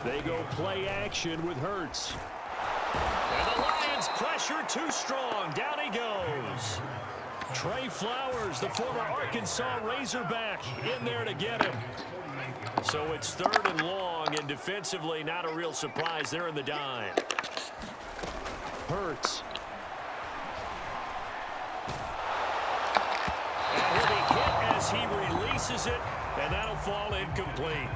They go play action with Hurts. And the Lions pressure too strong. Down he goes. Trey Flowers, the former Arkansas Razorback, in there to get him. So it's 3rd and long, and defensively not a real surprise. They're in the dime. Hurts. And he'll be hit as he releases it, and that'll fall incomplete.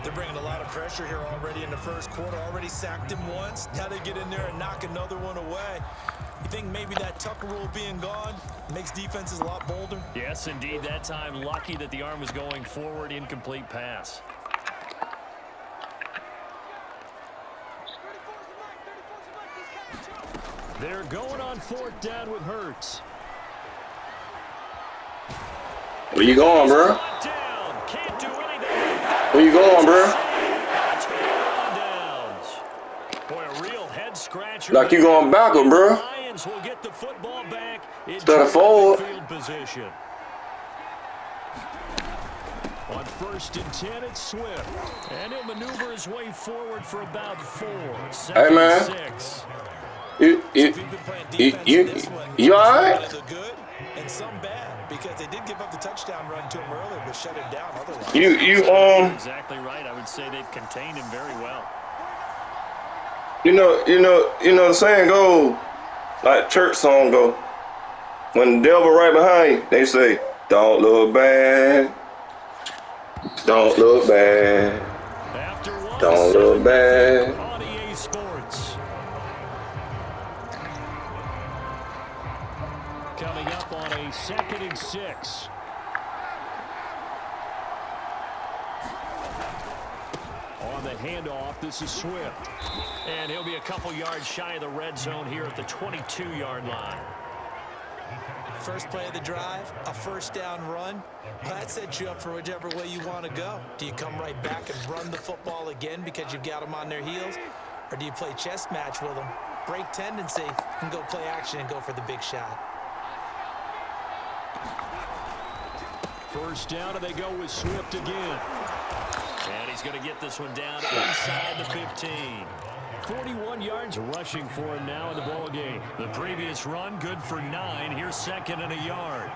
They're bringing a lot of pressure here already in the first quarter. Already sacked him once. Now they get in there and knock another one away. You think maybe that Tucker rule being gone makes defenses a lot bolder? Yes, indeed. That time, lucky that the arm was going forward. Incomplete pass. They're going on 4th down with Hurts. Where you going, bro? Where you going, bro? Boy, a real head scratcher. Like you going backward, bro. Lions will get the football back in forward. field position. On 1st and 10, it's Swift. And he'll maneuver his way forward for about 4. Hey, man. 6. You all right? Good and some bad because they did give up the touchdown run to him earlier, but shut him down otherwise. Exactly right. I would say they've contained him very well. You know the saying go, like church song go. When the devil right behind you, they say, "Don't look back, don't look back, don't look back." On EA Sports. Coming up on a 2nd and 6. On the handoff, this is Swift. And he'll be a couple yards shy of the red zone here at the 22-yard line. First play of the drive, a 1st down run. Well, that sets you up for whichever way you want to go. Do you come right back and run the football again because you've got them on their heels? Or do you play chess match with them, break tendency, and go play action and go for the big shot? 1st down, and they go with Swift again. And he's going to get this one down inside the 15. 41 yards rushing for him now in the ball game. The previous run, good for 9. Here's 2nd and a yard.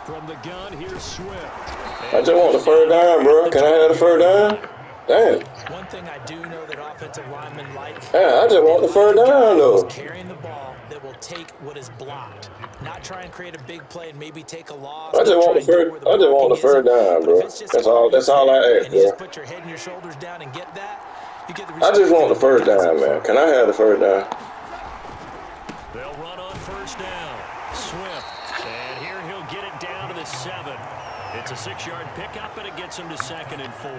From the gun, here's Swift. I just want the 3rd down, bro. Can I have the 3rd down? Damn. One thing I do know that offensive linemen like. Yeah, I just want the 3rd down, though. Carrying the ball that will take what is blocked. Not try and create a big play and maybe take a loss. I just want the 3rd down, bro. That's all I ask, and you just bro. put your head and your shoulders down and get that, you get the I just want the 1st down, man. Can I have the 3rd down? They'll run on 1st down. Swift. And here he'll get it down to the 7. It's a 6-yard pickup, and it gets him to 2nd and 4.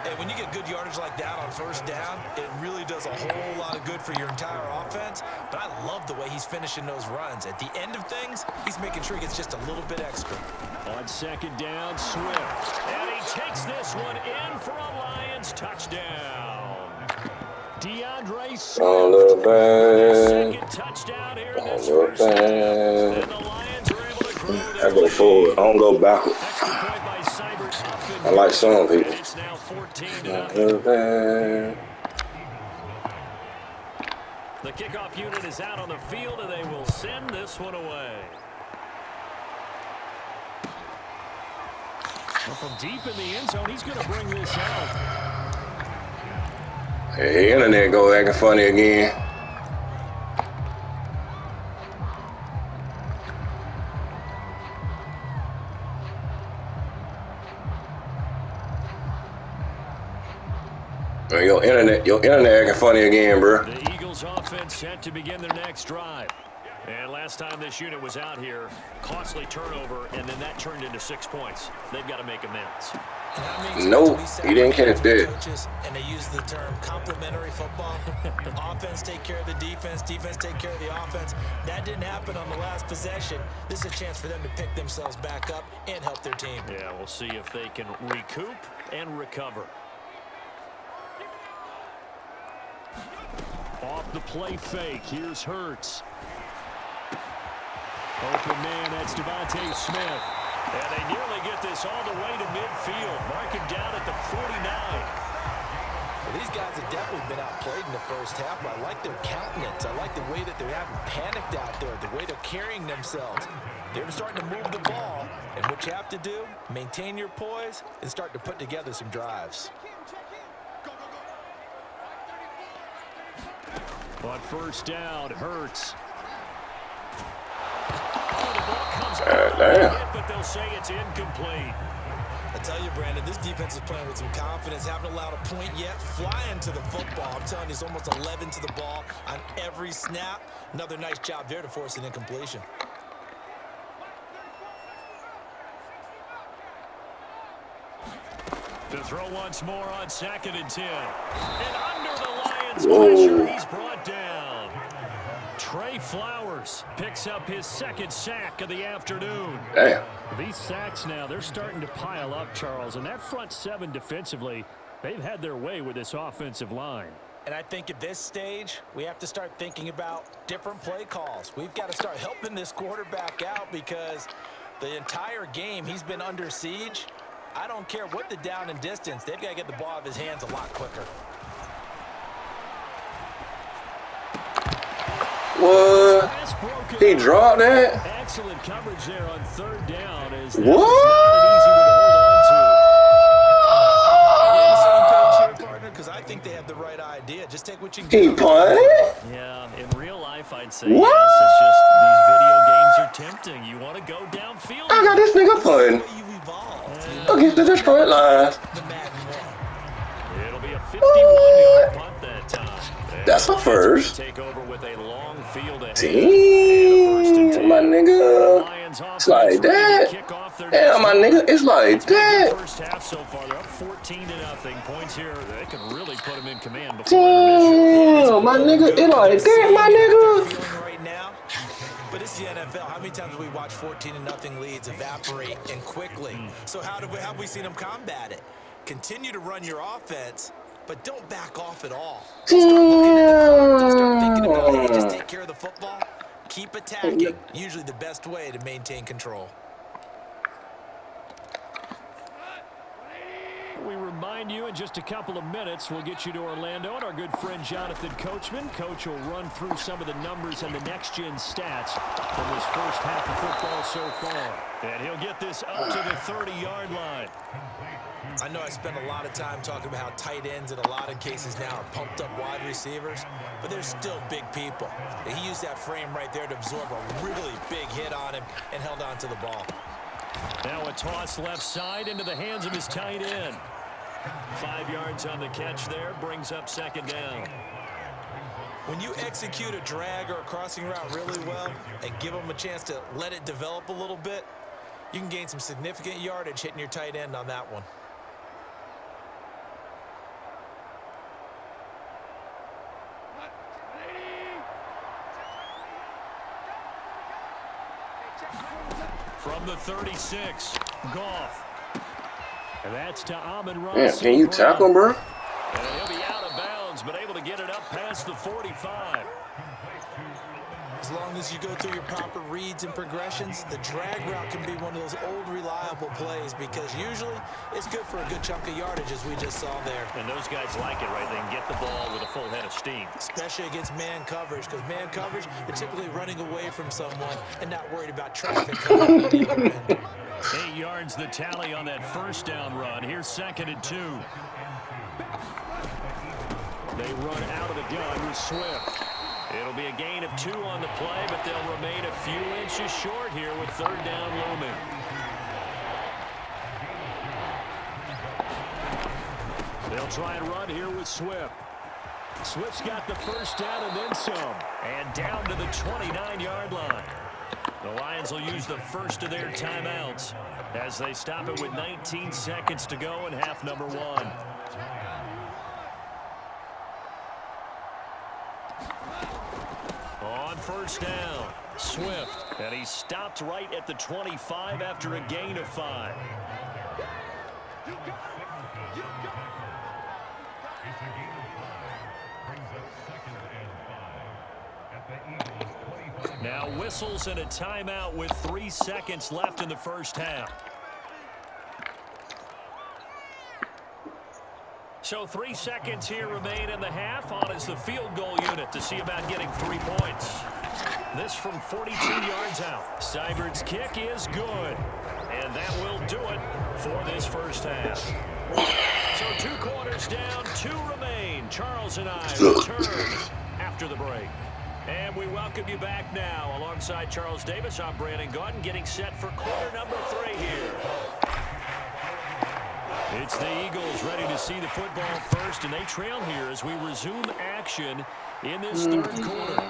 And when you get good yardage like that on 1st down, it really does a whole lot of good for your entire offense. But I love the way he's finishing those runs. At the end of things, he's making sure he gets just a little bit extra. On 2nd down, Swift. And he takes this one in for a Lions touchdown. DeAndre Swift. Don't look Second back. touchdown here in Don't this look first half. And back. the Lions are able to grow I their go forward. I don't go backward. Extra point by Seibert up and I like some good. people. And it's now 14 to Don't nothing. look back. The kickoff unit is out on the field, and they will send this one away. Well, from deep in the end zone, he's going to bring this out. Hey, internet go acting funny again. Your internet acting funny again, bro. The Eagles offense set to begin their next drive. And last time this unit was out here, costly turnover, and then that turned into 6 points. They've got to make amends. Nope, he didn't catch that. And they use the term complementary football. Offense take care of the defense, defense take care of the offense. That didn't happen on the last possession. This is a chance for them to pick themselves back up and help their team. Yeah, we'll see if they can recoup and recover. Off the play fake, here's Hurts. Open man, that's Devontae Smith. And they nearly get this all the way to midfield. Mark him down at the 49. Well, these guys have definitely been outplayed in the first half, but I like their countenance. I like the way that they're having panicked out there, the way they're carrying themselves. They're starting to move the ball, and what you have to do, maintain your poise and start to put together some drives. On first down, Hurts. Oh, the ball comes out, but they'll say it's incomplete. I tell you, Brandon, this defense is playing with some confidence. Haven't allowed a point yet. Flying to the football. I'm telling you, it's almost 11 to the ball on every snap. Another nice job there to force an incompletion. To throw once more on 2nd and 10. And under the Lions' pressure, he's brought down. Trey Flowers picks up his 2nd sack of the afternoon. Damn. These sacks now, they're starting to pile up, Charles. And that front 7 defensively, they've had their way with this offensive line. And I think at this stage, we have to start thinking about different play calls. We've got to start helping this quarterback out because the entire game he's been under siege. I don't care what the down and distance. They've got to get the ball out of his hands a lot quicker. What? He dropped that? Excellent coverage there on 3rd down. As because I think they have the right idea. Just take what you can He get. punted? Yeah, in real life, I'd say yes. It's just these video games are tempting. You want to go downfield. I got this nigga punting against the Detroit Lions. It'll be a 51-yard punt that time. That's a first. Take over with a long field ahead. Damn, my nigga. It's like that. Damn, my nigga. It's like that. First half so far, they're up 14-0. Points here, they can really put them in command. Damn, my nigga. It's like that, my nigga. Right now, but it's the NFL. How many times have we watched 14-0 leads evaporate and quickly? So how have we seen them combat it? Continue to run your offense, but don't back off at all. Start thinking about, hey, just take care of the football. Keep attacking. Usually the best way to maintain control. We remind you in just a couple of minutes, we'll get you to Orlando and our good friend Jonathan Coachman. Coach will run through some of the numbers and the next-gen stats from his first half of football so far. And he'll get this up to the 30-yard line. I know I spend a lot of time talking about how tight ends in a lot of cases now are pumped up wide receivers, but they're still big people. He used that frame right there to absorb a really big hit on him and held on to the ball. Now a toss left side into the hands of his tight end. 5 yards on the catch there, brings up 2nd down. When you execute a drag or a crossing route really well and give them a chance to let it develop a little bit, you can gain some significant yardage hitting your tight end on that one. From the 36, Goff. And that's to Amon-Ra. Man, can you tackle him, bro? And he'll be out of bounds, but able to get it up past the 45. As long as you go through your proper reads and progressions, the drag route can be one of those old reliable plays because usually it's good for a good chunk of yardage as we just saw there. And those guys like it, right? They can get the ball with a full head of steam. Especially against man coverage because man coverage, they're typically running away from someone and not worried about traffic coming in either end. 8 yards the tally on that first down run. Here's 2nd and 2. They run out of the gun with Swift. It'll be a gain of 2 on the play, but they'll remain a few inches short here with 3rd down looming. They'll try and run here with Swift. Swift's got the first down and then some. And down to the 29-yard line. The Lions will use the first of their timeouts as they stop it with 19 seconds to go in half number 1. On first down, Swift, and he stopped right at the 25 after a gain of 5. Now Now whistles and a timeout with 3 seconds left in the first half. So 3 seconds here remain in the half. On is the field goal unit to see about getting 3 points. This from 42 yards out. Seibert's kick is good. And that will do it for this first half. So 2 quarters down, 2 remain. Charles and I return after the break. And we welcome you back now. Alongside Charles Davis, I'm Brandon Gaudin, getting set for quarter number 3 here. It's the Eagles ready to see the football first, and they trail here as we resume action in this third quarter.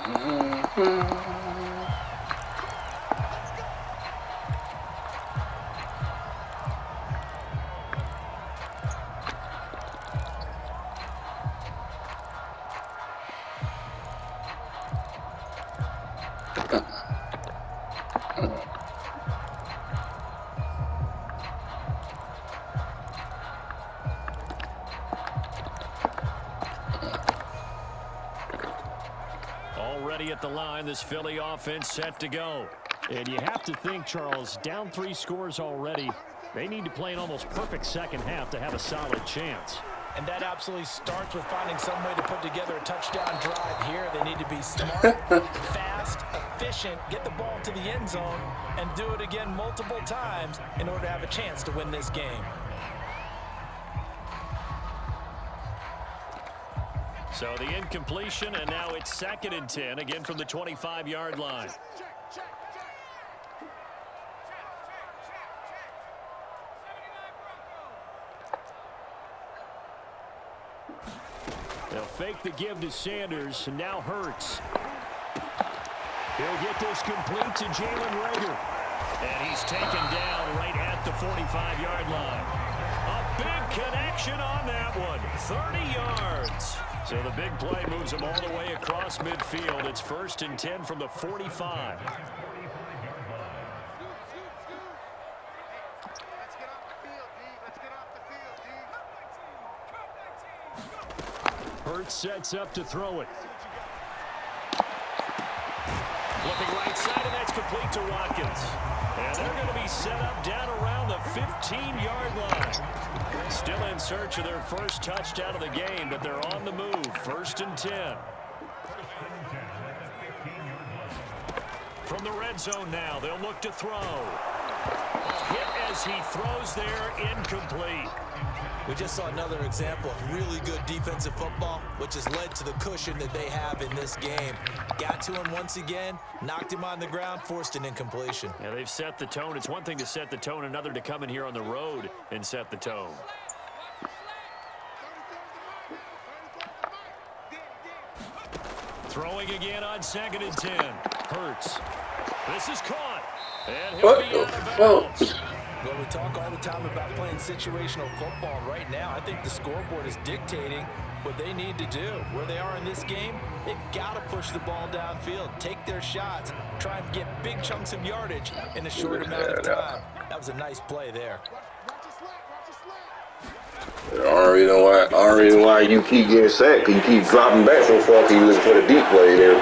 Already at the line, this Philly offense set to go. And you have to think, Charles, down 3 scores already. They need to play an almost perfect second half to have a solid chance. And that absolutely starts with finding some way to put together a touchdown drive here. They need to be smart, fast, efficient, get the ball to the end zone, and do it again multiple times in order to have a chance to win this game. So the incompletion, and now it's 2nd and 10, again from the 25-yard line. They'll fake the give to Sanders, and now Hurts. He'll get this complete to Jalen Reagor. And he's taken down right at the 45-yard line. A big connection on that one, 30 yards. So the big play moves him all the way across midfield. It's 1st and 10 from the 45. Hurts sets up to throw it. Looking right side, and that's complete to Watkins. And they're going to be set up down around the 15-yard line. Still in search of their first touchdown of the game, but they're on the move. 1st and 10. From the red zone now, they'll look to throw. Hit as he throws there, incomplete. We just saw another example of really good defensive football, which has led to the cushion that they have in this game. Got to him once again, knocked him on the ground, forced an incompletion. Yeah, they've set the tone. It's one thing to set the tone, another to come in here on the road and set the tone. Throwing again on 2nd and 10. Hurts. This is caught. And he'll be out of bounds. Well, we talk all the time about playing situational football. Right now, I think the scoreboard is dictating what they need to do. Where they are in this game, they've got to push the ball downfield, take their shots, try and get big chunks of yardage in a short amount of time. That was a nice play there. I already know why you keep getting sacked. You keep dropping back so far. You looking for the deep play there.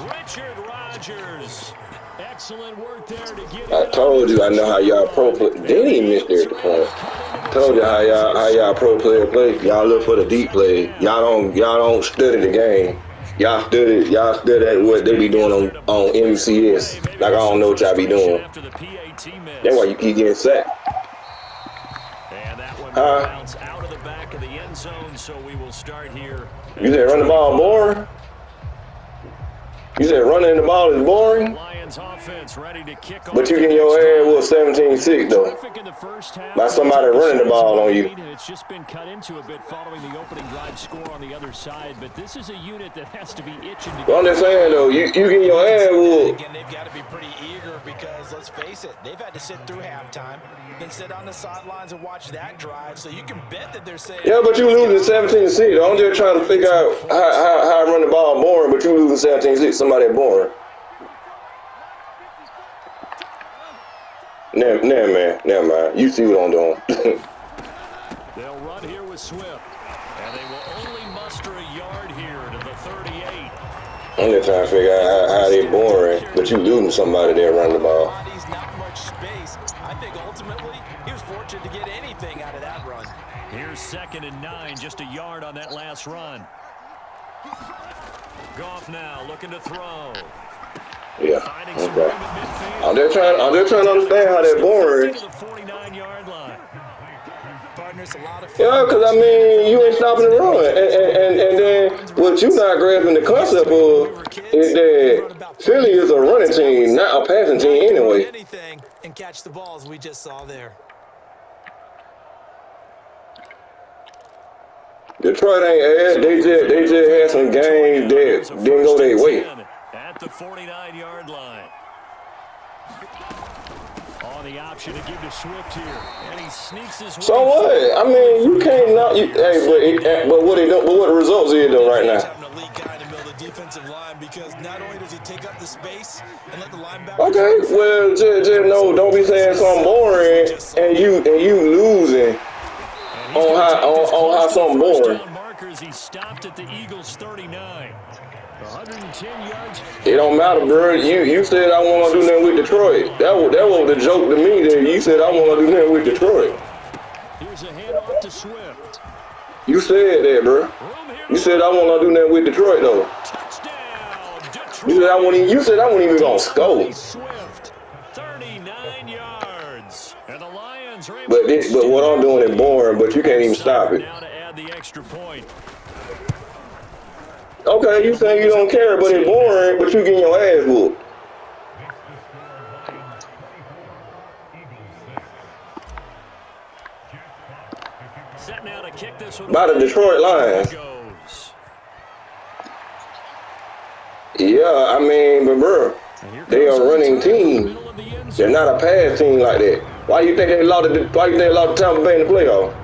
Richard Rodgers. Excellent work there to get I told you I know how y'all pro play. They didn't even miss there at the point. Told you how y'all pro player play. Y'all look for the deep play. Y'all don't study the game. Y'all study what they be doing on MCS. Like I don't know what y'all be doing. That's why you keep getting sacked. And that one bounce out of the back of the end zone, so we will start here. You said run the ball boring? You said running the ball is boring? Lions offense ready to kick off. But you get your ass with 17-6 though. By somebody running the ball on you. It's just been cut into a bit following the opening drive score on the other side, but this is a unit that has to be itching to well, I'm just saying though, you get your ass whooped. Again, they've got to be pretty eager because let's face it, they've had to sit through halftime, then sit on the sidelines and watch that drive. So you can bet that they're saying, yeah, but you losing 17-6. I'm just trying to figure out how I run the ball boring, but you losing 17-6. Somebody boring. Never mind. You see what I'm doing. They'll run here with Swift, and they will only muster a yard here to the 38. I'm just trying to figure out how they boring, but you losing somebody there running the ball. Bodies, not much space. I think ultimately he was fortunate to get anything out of that run. Here's 2nd and 9, just a yard on that last run. Goff now looking to throw. Yeah, Finding some okay. room at midfield. I'm just trying to understand how that boring. To the 49-yard line. Partners, a lot of Yeah, because I mean, you ain't stopping the run, and then what you not grasping the concept of is that Philly is a running team, not a passing team anyway. Anything and catch the balls we just saw there. Detroit ain't ass. They just had some games that didn't go their way. At the 49-yard line. On the option to give to Swift here, and he sneaks his way. So what? I mean, you can't not. But what the results is though right now? Having a lead guy in the middle of the defensive line because not only does he take up the space and let the linebacker. Okay, well, just no. Don't be saying something boring and you losing on how something boring. Markers, he stopped at the Eagles 39. 110 yards. It don't matter, bro. You said I want to do nothing with Detroit. That was the joke to me. That you said I want to do nothing with Detroit. Here's a handoff to Swift. You said that, bro. You said I want to do nothing with Detroit, though. Touchdown, Detroit. You said I wasn't even gonna score. Swift, 39 yards, and the Lions are able But what I'm doing is boring. But you can't even stop it. now to add the extra point. Okay, you saying you don't care, but it's boring. But you getting your ass whooped. Set now to kick this one By the Detroit Lions. Yeah, I mean, but bro, they are a running team. They're not a pass team like that. Why you think they lost the Tampa Bay in the playoff?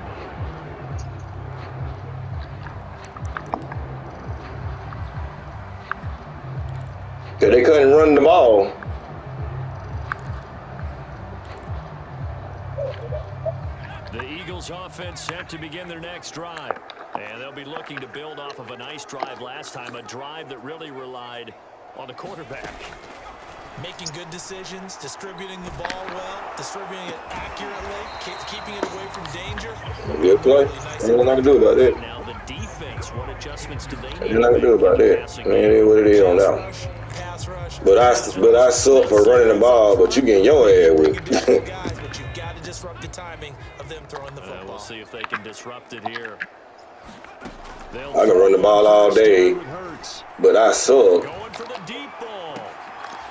Cause they couldn't run the ball. The Eagles offense set to begin their next drive. And they'll be looking to build off of a nice drive last time, a drive that really relied on the quarterback. Making good decisions, distributing the ball well, distributing it accurately, keeping it away from danger. Good play. Ain't nothing to do about that. Now the defense, what adjustments do they need? Ain't nothing to do about that. Man, it is what it is on that. Pass rush. But I suck for running the ball, but you getting your ass whipped. But you've got to disrupt the timing of them throwing the football. We'll see if they can disrupt it here. I can run the ball all day, but I suck Going for the deep ball.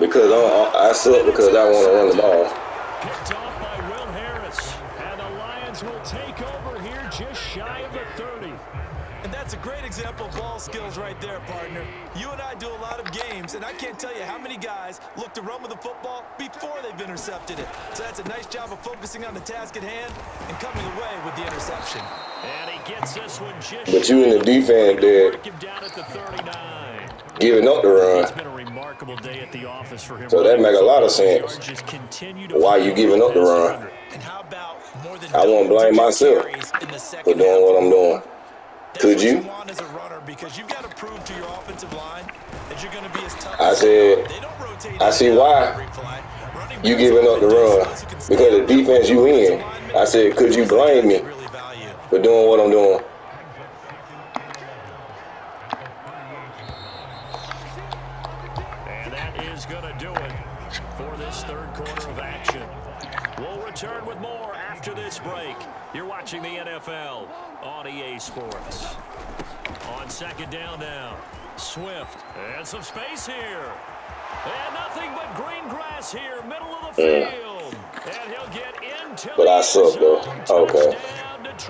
because I suck because I want to run the ball. Picked off by Will Harris. And the Lions will take over here just shy of the 30. And that's a great example of ball skills right there, partner. You and I do a lot of games, and I can't tell you how many guys look to run with the football before they've intercepted it. So that's a nice job of focusing on the task at hand and coming away with the interception. And he gets this one just But you in the defense there mark him down at the 39. giving up the It's run. been a remarkable day at the office for him. So that make a lot of sense. Just continue to Why you giving up the run? And how about more than I won't blame myself for doing what I'm doing. Could you? Want as a runner because you've got to prove to your offensive line that you're going to be as tough. I said, I see why you giving up the run because the defense you in. I said, could you blame me for doing what I'm doing? And that is going to do it for this third quarter of action. We'll return with more after this break. You're watching the NFL on EA Sports. On second down now, Swift. And some space here. And nothing but green grass here, middle of the field. And he'll get into But I suck though. Okay.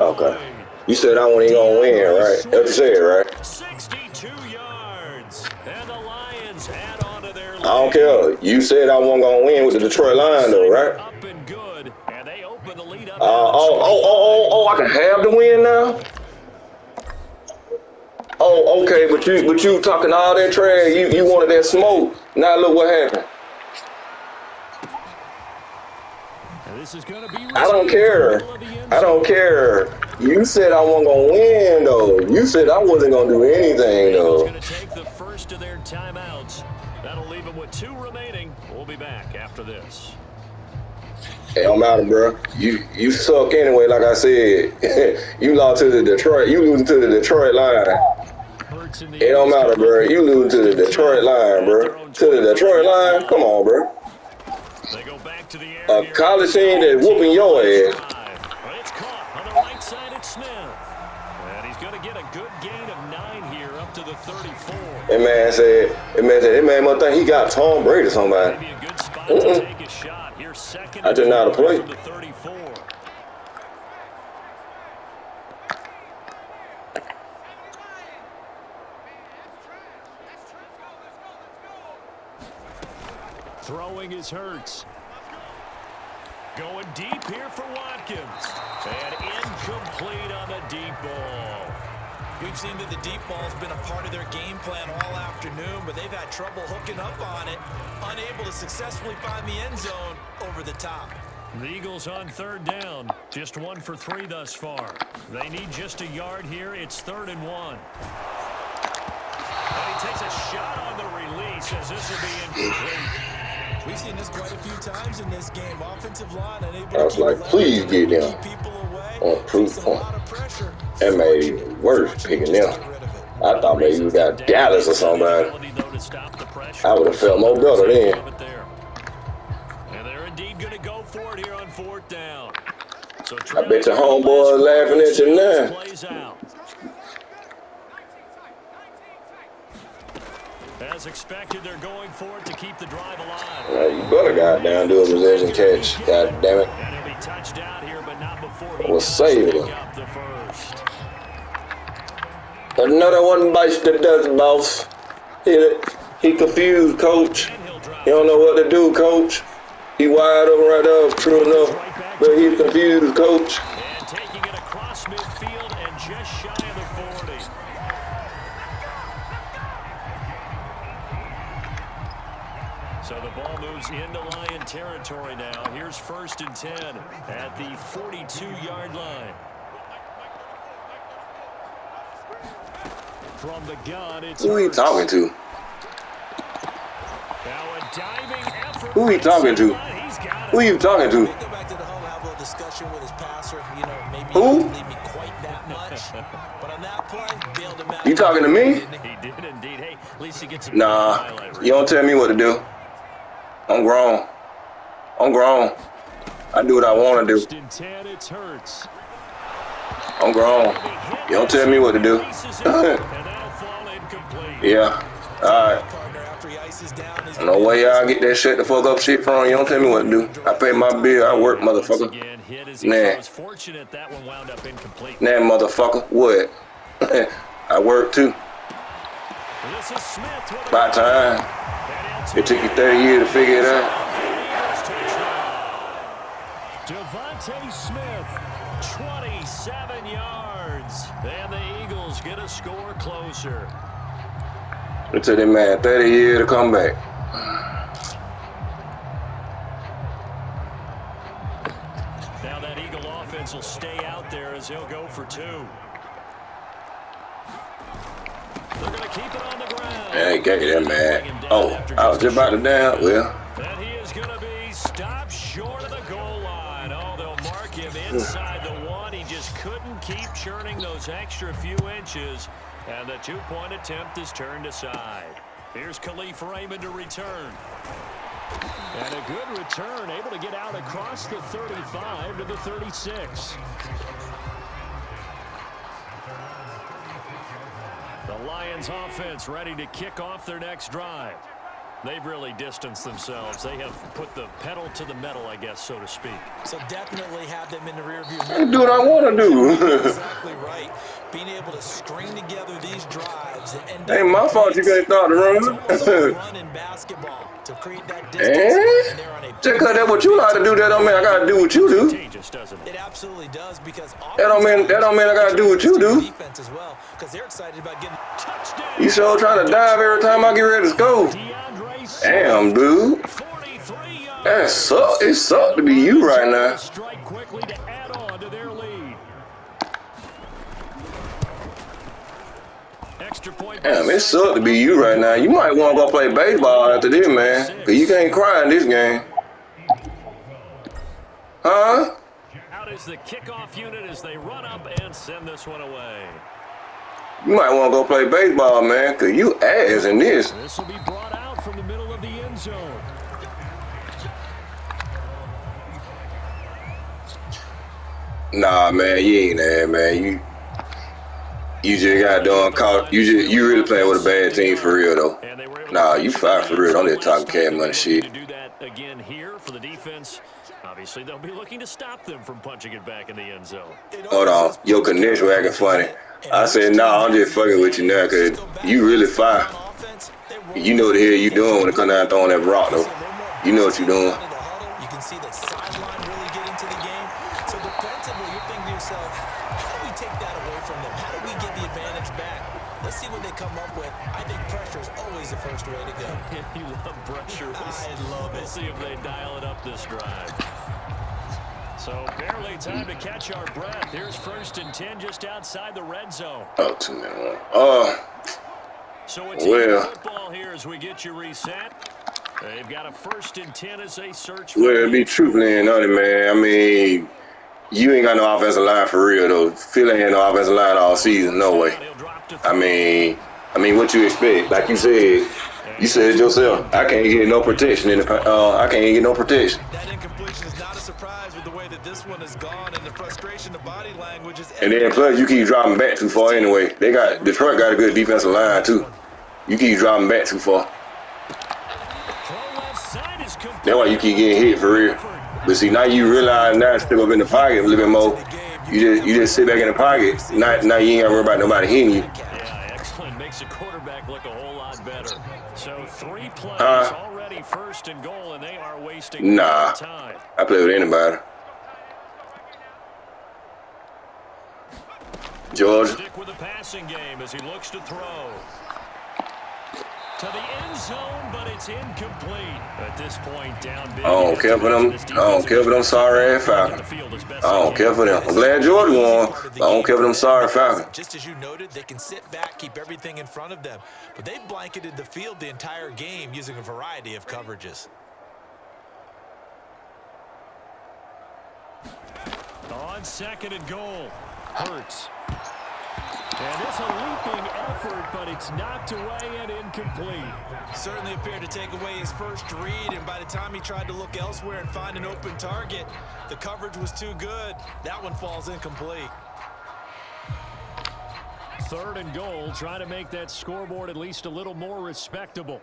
Okay. You said I wasn't gonna win, right? That's what you said, right? 62 yards. And the Lions add on to their lead. I don't care. You said I wasn't gonna win with the Detroit Lions though, right? Up and good. And they open the lead up. I can have the win now? Oh, okay, but you talking all that trash, you wanted that smoke. Now look what happened. And this is going to be I don't care. I don't care. You said I wasn't gonna win though. You said I wasn't gonna do anything Eagles though. going to take the first of their timeouts. That'll leave them with 2 remaining. We'll be back after this. It don't matter, bro. You suck anyway. Like I said, you lost to the Detroit. You losing to the Detroit Lions. It don't matter, bro. You losing to the Detroit Lions, bro. To the Detroit Lions. Come on, bro. They go back to the air A college team that's whooping your ass. It's caught on the right side at Smith. And he's going to get a good gain of 9 here up to the 34. That man must think he got Tom Brady or somebody. Maybe a good spot to take a shot. Here's second. I just know how to play. The 34. Throwing is Hurts. Going deep here for Watkins. And incomplete on the deep ball. We've seen that the deep ball's been a part of their game plan all afternoon, but they've had trouble hooking up on it, unable to successfully find the end zone over the top. The Eagles on 3rd down. Just 1 for 3 thus far. They need just a yard here. It's 3rd and 1. And he takes a shot on the release as this will be incomplete. We've seen this quite a few times in this game. Offensive line unable I was like, please get them on proof point. That made it worse picking them. I thought maybe you got Dallas or somebody. I would have felt more better then. And they're indeed going to go for it here on 4th down. So I bet your homeboy laughing at you now. As expected, they're going for it to keep the drive alive. You better goddamn do a possession catch. God damn it. And he'll be touched out here, but not before he We'll save it. up the first. Another one bites the dust, boss. He confused, coach. He don't know what to do, coach. He wide open right up, true enough. But he's confused, coach. And taking it across midfield and just shy of the 40. So the ball moves into Lion territory now. Here's 1st and 10 at the 42-yard line. From the gun, it's Who he talking to? now a diving effort. Who he talking to? Who you talking to? Go back to the home, have a little discussion with his passer. You know, maybe Who? he didn't leave me quite that much. But on that play, bailed him out. You talking to me? He did indeed. Hey, at least he gets a Nah, highlight reel. you don't tell me what to do. I'm grown. I'm grown. I do what I want to do. 1st and 10, it's Hurts. I'm grown. You don't tell me what to do. And that'll fall incomplete. Yeah. Alright. Partner, after he ices down, he's No way y'all get that shit the fuck up shit from. You don't tell me what to do. I pay my bill. I work, motherfucker. Again, hit as he Nah. was fortunate that one wound up incomplete. Nah, motherfucker. What? I work too. This is Smith with About time. It took you 30 years to figure it out. Devontae Smith, 27 yards. And the Eagles get a score closer. It took that man 30 years to come back. Now that Eagle offense will stay out there as he'll go for 2. They're going to keep it on the ground. Yeah, he can't get that man. Oh, I was just about to down. Well, And he is going to be stopped short of the goal line. Oh, they'll mark him inside the 1. He just couldn't keep churning those extra few inches. And the 2-point attempt is turned aside. Here's Khalif Raymond to return. And a good return, able to get out across the 35 to the 36. The Lions offense ready to kick off their next drive. They've really distanced themselves. They have put the pedal to the metal, I guess, so to speak. So definitely have them in the rearview I mirror. do what I want to do. Exactly right. Being able to string together these drives and end Ain't my fault you can't start to It's almost like run. run in basketball to create that Eh? distance. And they're on a Just because that's what you like to do, that don't mean I gotta do what you do. Contagious, doesn't it? It absolutely does because That don't mean I gotta do what you do. defense as well because they're excited about getting Touchdown. You sure trying to dive every time I get ready to score. DeAndre Swift, Damn, dude. 43 yards. That suck. It suck to be you right now. Strike quickly to add on to their lead. Damn, it sucks to be you right now. You might want to go play baseball after this, man. Because you can't cry in this game. Huh? Out is the kickoff unit as they run up and send this one away. You might want to go play baseball, man, because you ass in this. This will be brought out from the middle of the end zone. Nah, man, you ain't that, man. You just got done caught. You really playing with a bad team for real though. Nah, you fired for real. Don't let talking cash money shit. To do that again here for the defense. Obviously, they'll be looking to stop them from punching it back in the end zone. Hold on, your connection acting funny. I said, nah, I'm just fucking with you now, cause you really fire. You know what the hell you doing when it comes down throwing that rock though. You know what you doing. You can see that sideline really get into the game. So defensively, you're thinking to yourself, how do we take that away from them? How do we get the advantage back? Let's see what they come up with. I think pressure is always the first way to go. You love pressure. I love it. We'll see if they dial it up this drive. So barely time to catch our breath. Here's 1st and 10 just outside the red zone. Oh, 2 minutes. So it's football here as we get you reset. They've got a 1st and 10 as they search for. Well, be truthfully and honest, man. I mean, you ain't got no offensive line for real though. Phil ain't had no offensive line all season. No way. I mean, what you expect? Like you said it yourself. I can't get no protection in the. I can't get no protection. That incompletion is not a surprise with the way that this one has gone, and the frustration, the body language is. And then plus you keep dropping back too far anyway. Detroit got a good defensive line too. You keep dropping back too far. That's why you keep getting hit for real. But see, now you realize now step up in the pocket a little bit more. You just sit back in the pocket. Now you ain't got to worry about nobody hitting you. Yeah, excellent. Makes the quarterback look a whole lot better. So 3 plays already 1st and goal, and they are wasting time. I play with anybody. Georgia. Stick with the passing game as he looks to throw. To the end zone, but it's incomplete. At this point, down big. I don't care for them. I don't care for them sorry ass Falcons. I don't care for them. I'm glad Georgia won. I don't care for them sorry Falcons. Just as you noted, they can sit back, keep everything in front of them. But they've blanketed the field the entire game using a variety of coverages. On 2nd and goal. Hurts. And it's a leaping effort, but it's knocked away and incomplete. Certainly appeared to take away his first read, and by the time he tried to look elsewhere and find an open target, the coverage was too good. That one falls incomplete. 3rd and goal, trying to make that scoreboard at least a little more respectable.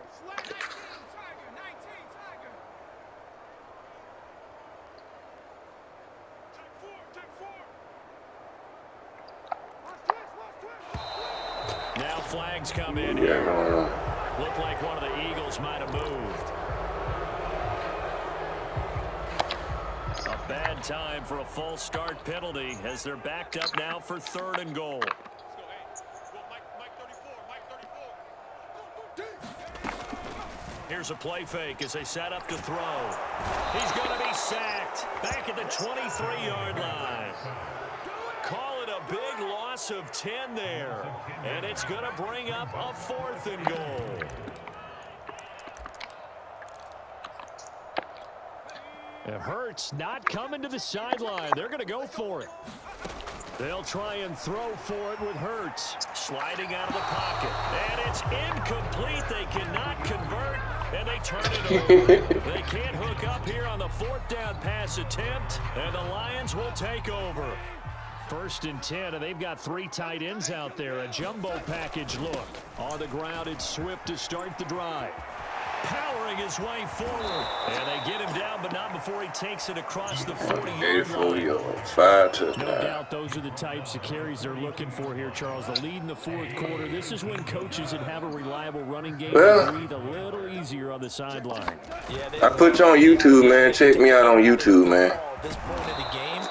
Now flags come in here. Looked like one of the Eagles might have moved. A bad time for a false start penalty as they're backed up now for 3rd and goal. Here's a play fake as they set up to throw. He's going to be sacked back at the 23-yard line. Call it a big loss of 10 there. And it's going to bring up a 4th and goal. It hurts not coming to the sideline. They're going to go for it. They'll try and throw for it with Hurts. Sliding out of the pocket. And it's incomplete. They cannot convert. And they turn it over. They can't hook up here on the 4th down pass attempt. And the Lions will take over. 1st and 10, and they've got 3 tight ends out there. A jumbo package look. On the ground, it's Swift to start the drive. Powering his way forward. And they get him down, but not before he takes it across the 40-yard line. 5 touchdowns. No doubt those are the types of carries they're looking for here, Charles. The lead in the 4th quarter. This is when coaches that have a reliable running game breathe a little easier on the sideline. I put you on YouTube, man. Check me out on YouTube, man. At this point of the game,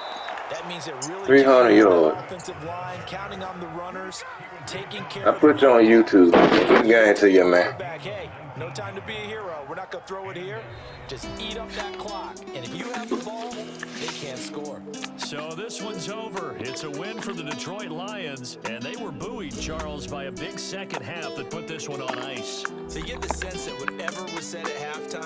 that means it really 300 yards. offensive line, counting on the runners, taking care I put you on YouTube. Good game to you, man. Hey, No time to be a hero. We're not going to throw it here. Just eat up that clock. And if you have the ball, they can't score. So this one's over. It's a win for the Detroit Lions, and they were buoyed, Charles, by a big second half that put this one on ice. So you get the sense that whatever was said at halftime,